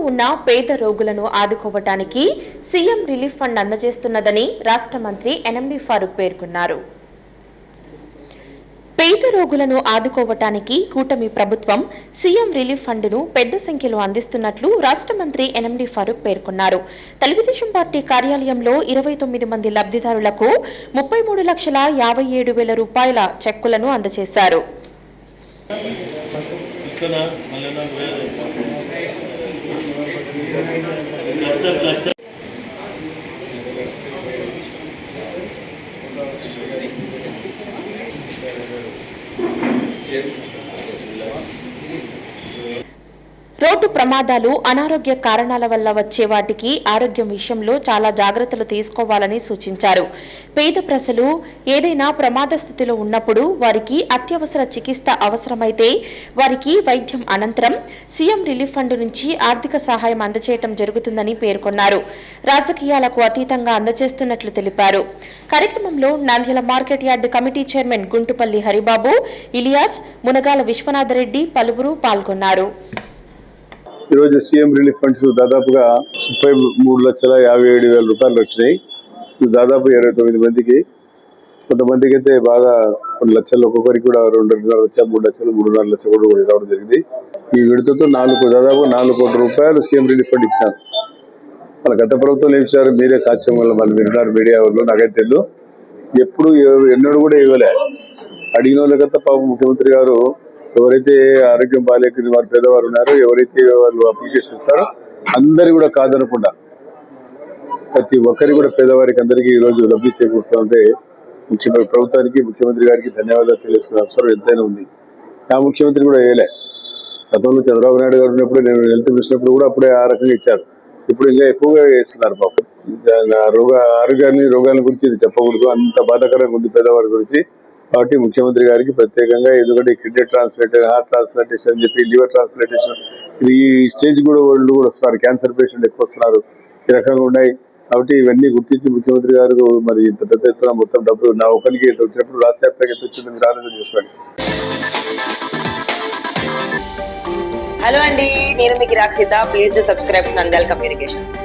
ఉన్న పేద రోగులను ఆదుకోవటానికి సీఎం రిలీఫ్ ఫండ్ అందజేస్తున్నదని రాష్ట్ర మంత్రి ఎన్ఎండి ఫారూక్ పేర్కొన్నారు. పేద రోగులను ఆదుకోవటానికి కూటమి ప్రభుత్వం సీఎం రిలీఫ్ ఫండ్ను పెద్ద సంఖ్యలో అందిస్తున్నట్లు రాష్ట్ర మంత్రి ఎన్ఎండి ఫారూక్ పేర్కొన్నారు. తెలుగుదేశం పార్టీ కార్యాలయంలో 29 మంది లబ్ధిదారులకు 33,57,000 రూపాయల చెక్కులను అందజేశారు. రోడ్డు ప్రమాదాలు, అనారోగ్య కారణాల వల్ల వచ్చే వాటికి ఆరోగ్యం విషయంలో చాలా జాగ్రత్తలు తీసుకోవాలని సూచించారు. పేద ప్రజలు ఏదైనా ప్రమాద స్థితిలో ఉన్నప్పుడు వారికి అత్యవసర చికిత్స అవసరమైతే వారికి వైద్యం అనంతరం సీఎం రిలీఫ్ ఫండ్ నుంచి ఆర్థిక సహాయం అందజేయడం జరుగుతుందని పేర్కొన్నారు. రాజకీయాలకు అతీతంగా అందజేస్తున్నట్లు తెలిపారు. కార్యక్రమంలో Nandyal market yard committee chairman Guntupalli Haribabu, Ilias, Munagala Viswanatha Reddy పలువురు పాల్గొన్నారు. ఈరోజు సీఎం రిలీఫ్ ఫండ్స్ దాదాపుగా 33,57,000 రూపాయలు వచ్చినాయి. దాదాపు 29 మందికి, కొంతమందికి అయితే బాగా కొన్ని లక్షలు, ఒక్కొక్కరికి కూడా 2.5 లక్షలు, 3 లక్షలు, 3.5 లక్షలు కూడా రావడం జరిగింది. ఈ విడతతో దాదాపు 4 కోట్ల రూపాయలు సీఎం రిలీఫ్ ఫండ్ ఇచ్చారు. మన గత ప్రభుత్వం ఏం ఇచ్చారు మీరే సాక్ష్యం వల్ల మన విన్నారు మీడియా వాళ్ళు, నాకైతే తెలియదు. ఎప్పుడు ఎన్నడూ కూడా ఇవ్వలే. అడిగిన వాళ్ళకంతా పాపం ముఖ్యమంత్రి గారు ఎవరైతే ఆరోగ్యం బాగాలేక వారు పేదవారు ఉన్నారో, ఎవరైతే వాళ్ళు అప్లికేషన్ ఇస్తారో అందరి కూడా కాదనకుండా ప్రతి ఒక్కరికి కూడా పేదవారికి అందరికీ ఈ రోజు లబ్ధి చేకూరుస్తుంటే ప్రభుత్వానికి, ముఖ్యమంత్రి గారికి ధన్యవాదాలు తెలియజేసుకునే అవసరం ఎంతైనా ఉంది. ఆ ముఖ్యమంత్రి కూడా వేయలే. గతంలో చంద్రబాబు నాయుడు గారు ఉన్నప్పుడు, నేను హెల్త్ మినిస్టర్ కూడా అప్పుడే ఆ రకంగా ఇచ్చారు. ఇప్పుడు ఇంకా ఎక్కువగా వేస్తున్నారు. పాపం రోగాల గురించి చెప్పకూడదు, అంత బాధాకరంగా ఉంది పేదవారి గురించి. కాబట్టి ముఖ్యమంత్రి గారికి ప్రత్యేకంగా, ఎందుకంటే కిడ్నీ ట్రాన్స్ప్లాంటేషన్, హార్ట్ ట్రాన్స్ప్లాంటేషన్ అని చెప్పి, లివర్ ట్రాన్స్ప్లాంటేషన్, ఈ స్టేజ్ కూడా వాళ్ళు కూడా వస్తున్నారు. క్యాన్సర్ పేషెంట్ ఎక్కువ వస్తున్నారు. ఈ రకంగా ఉన్నాయి. కాబట్టి ఇవన్నీ గుర్తించి ముఖ్యమంత్రి గారు మరి ఇంత పెద్ద ఎత్తున మొత్తం డబ్బులు నా ఒకరికి ఎంత వచ్చినప్పుడు రాష్ట్ర వ్యాప్తంగా ఎంత వచ్చిందో మీరు ఆలోచన చేసుకోండి. హలో అండి, నేను మీకు Rakshitha. Please do subscribe to Nandyal communications.